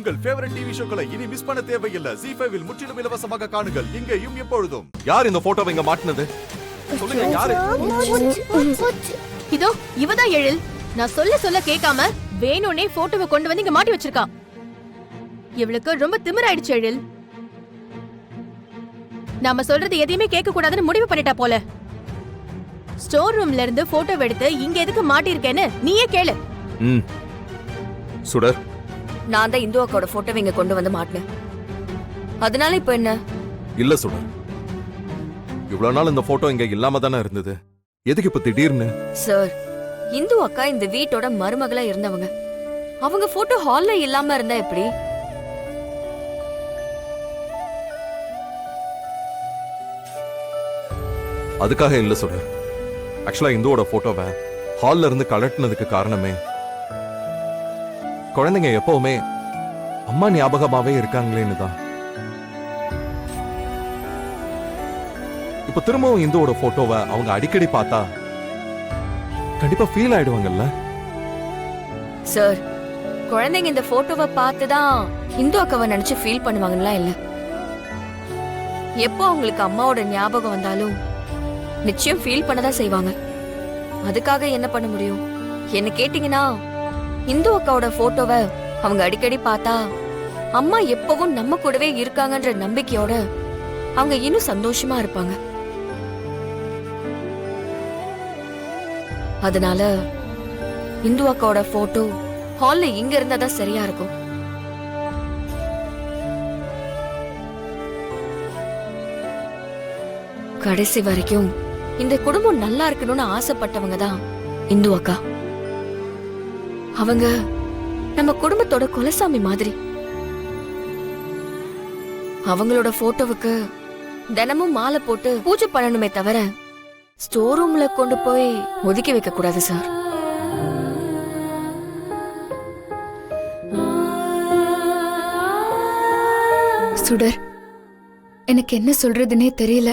உங்கள் favourite TV ஷோக்களை இனி miss பண்ண தேவையில்லை. ZEE5 இல் முற்றிலும் இலவசமாக காணுங்கள். இங்கேயும் எப்பொழுதும். யார் இந்த போட்டோவை இங்க மாட்டினது? சொல்லுங்க யாரு? இதோ இவதான் எழில். நான் சொல்ல கேட்காம வேணும்னே போட்டோவை கொண்டு வந்து இங்க மாட்டி வச்சிருக்கா. இவளுக்கு ரொம்ப திமிராயிடுச்சு எழில். நாம சொல்றது எதையுமே கேட்க கூடாதுன்னு முடிவு பண்ணிட்டா போல. ஸ்டோர் ரூம்ல இருந்து போட்டோ எடுத்து இங்க எதுக்கு மாட்டிருக்கேன்னு நீயே கேளு. சுடர், நான் தான் இந்து அக்காவோட போட்டோவை இங்க கொண்டு வந்து மாட்டினேன். அதனால இப்ப என்ன? இல்ல சுடர், இவ்வளவு நாள் இந்த போட்டோ இங்க இல்லாம தானே இருந்தது. எதுக்கு இப்ப திடீர்னு? சார், இந்து அக்கா இந்த வீட்டோட மருமகளா இருந்தவங்க. அவங்க போட்டோ ஹால்ல இல்லாம இருந்தா எப்படி? அதுக்காக இல்ல சுடர். ஆக்சுவலா இந்துவோட போட்டோவை ஹால்ல இருந்து கலட்டினதுக்கு காரணமே குழந்தைங்க எப்பவுமே அம்மா ஞாபகமாவே இருக்காங்களேன்னு தான். இப்ப திரும்பவும் இந்துவோட போட்டோவை அவங்க அடிக்கடி பார்த்தா கண்டிப்பா ஃபீல் ஆயிடுவாங்கல்ல. சார், குழந்தைங்க இந்த போட்டோவை பார்த்துதான் இந்து அக்காவை நினைச்சு ஃபீல் பண்ணுவாங்களா? இல்ல, எப்போ அவங்களுக்கு அம்மாவோட ஞாபகம் வந்தாலும் நிச்சயம் ஃபீல் பண்ணதான் செய்வாங்க. அதுக்காக என்ன பண்ண முடியும்? என்ன கேட்டீங்கன்னா, இந்து அக்காவோட போட்டோவை அவங்க அடிக்கடி பார்த்தா அம்மா எப்பவும் நம்ம கூடவே இருக்காங்கன்ற நம்பிக்கையோட அவங்க இன்னும் சந்தோஷமா இருப்பாங்க. அதனால இந்து அக்காவோட போட்டோ ஹால்ல இங்க இருந்தாதான் சரியா இருக்கும். கடைசி வரைக்கும் இந்த குடும்பம் நல்லா இருக்கணும்னு ஆசைப்பட்டவங்க தான் இந்து அக்கா. அவங்க நம்ம குடும்பத்தோட குலசாமி மாதிரி. அவங்களோட போட்டோவுக்கு தினமும் மாலை போட்டு பூஜை பண்ணணுமே தவிர ஸ்டோர் ரூம்ல கொண்டு போய் ஒதுக்கி வைக்க கூடாது சார். சுடர், எனக்கு என்ன சொல்றதுன்னே தெரியல.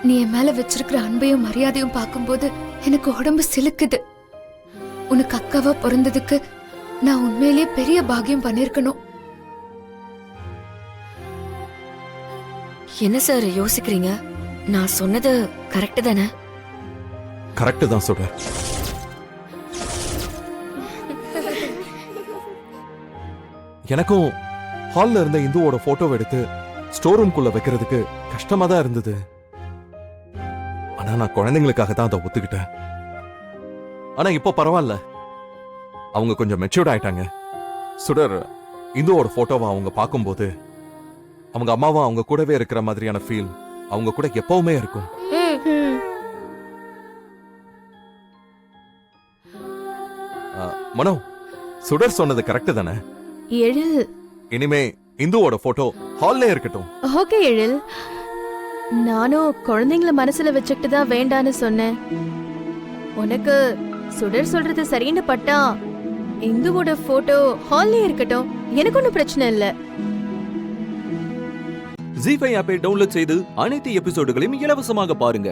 நீ என் மேல வச்சிருக்கிற அன்பையும் மரியாதையும் பார்க்கும்போது எனக்கு உடம்பு சிலுக்குது. உனக்கு அக்காவா பிறந்ததுக்கு நான் உண்மையிலேயே பெரிய பாக்கியம் பண்ணிருக்கணும். என்ன சார் யோசிக்கிறீங்க? நான் சொன்னது கரெக்ட் தானே? கரெக்ட் தான் சுடர். எனக்கும் ஹால்ல இருந்த இந்துவோட போட்டோவை எடுத்து ஸ்டோர் ரூம்குள்ள வைக்கிறதுக்கு கஷ்டமா தான் இருந்தது. ஆனா நான் குழந்தைங்களுக்காக தான் அதை ஒத்துக்கிட்டேன். ஆனா இப்போ பரவாயில்ல, அவங்க கொஞ்சம் மெச்சூர்ட் ஆயிட்டாங்க. சுடர், இந்துவோட போட்டோவை அவங்க பார்க்கும்போது அவங்க அம்மாவும் அவங்க கூடவே இருக்கிற மாதிரியான ஃபீல் அவங்க கூட எப்பவுமே இருக்கும். மனோ, சுடர் சொன்னது கரெக்ட் தானே? எழில், இனிமே இந்துவோட போட்டோ ஹால்ல இருக்கட்டும். ஓகே எழில். நானும் குழந்தைங்கள மனசுல வச்சுக்கிட்டு தான் வேண்டான்னு சொன்னேன். உனக்கு சுடர் சொல்றது சரின்னு பட்டா இந்துவோட போட்டோ ஹால்ல இருக்கட்டும், எனக்கு ஒன்னும் பிரச்சனை இல்ல. ZEE5 ஆப்பை டவுன்லோட் செய்து அனைத்து எபிசோடுகளையும் இலவசமாக பாருங்க.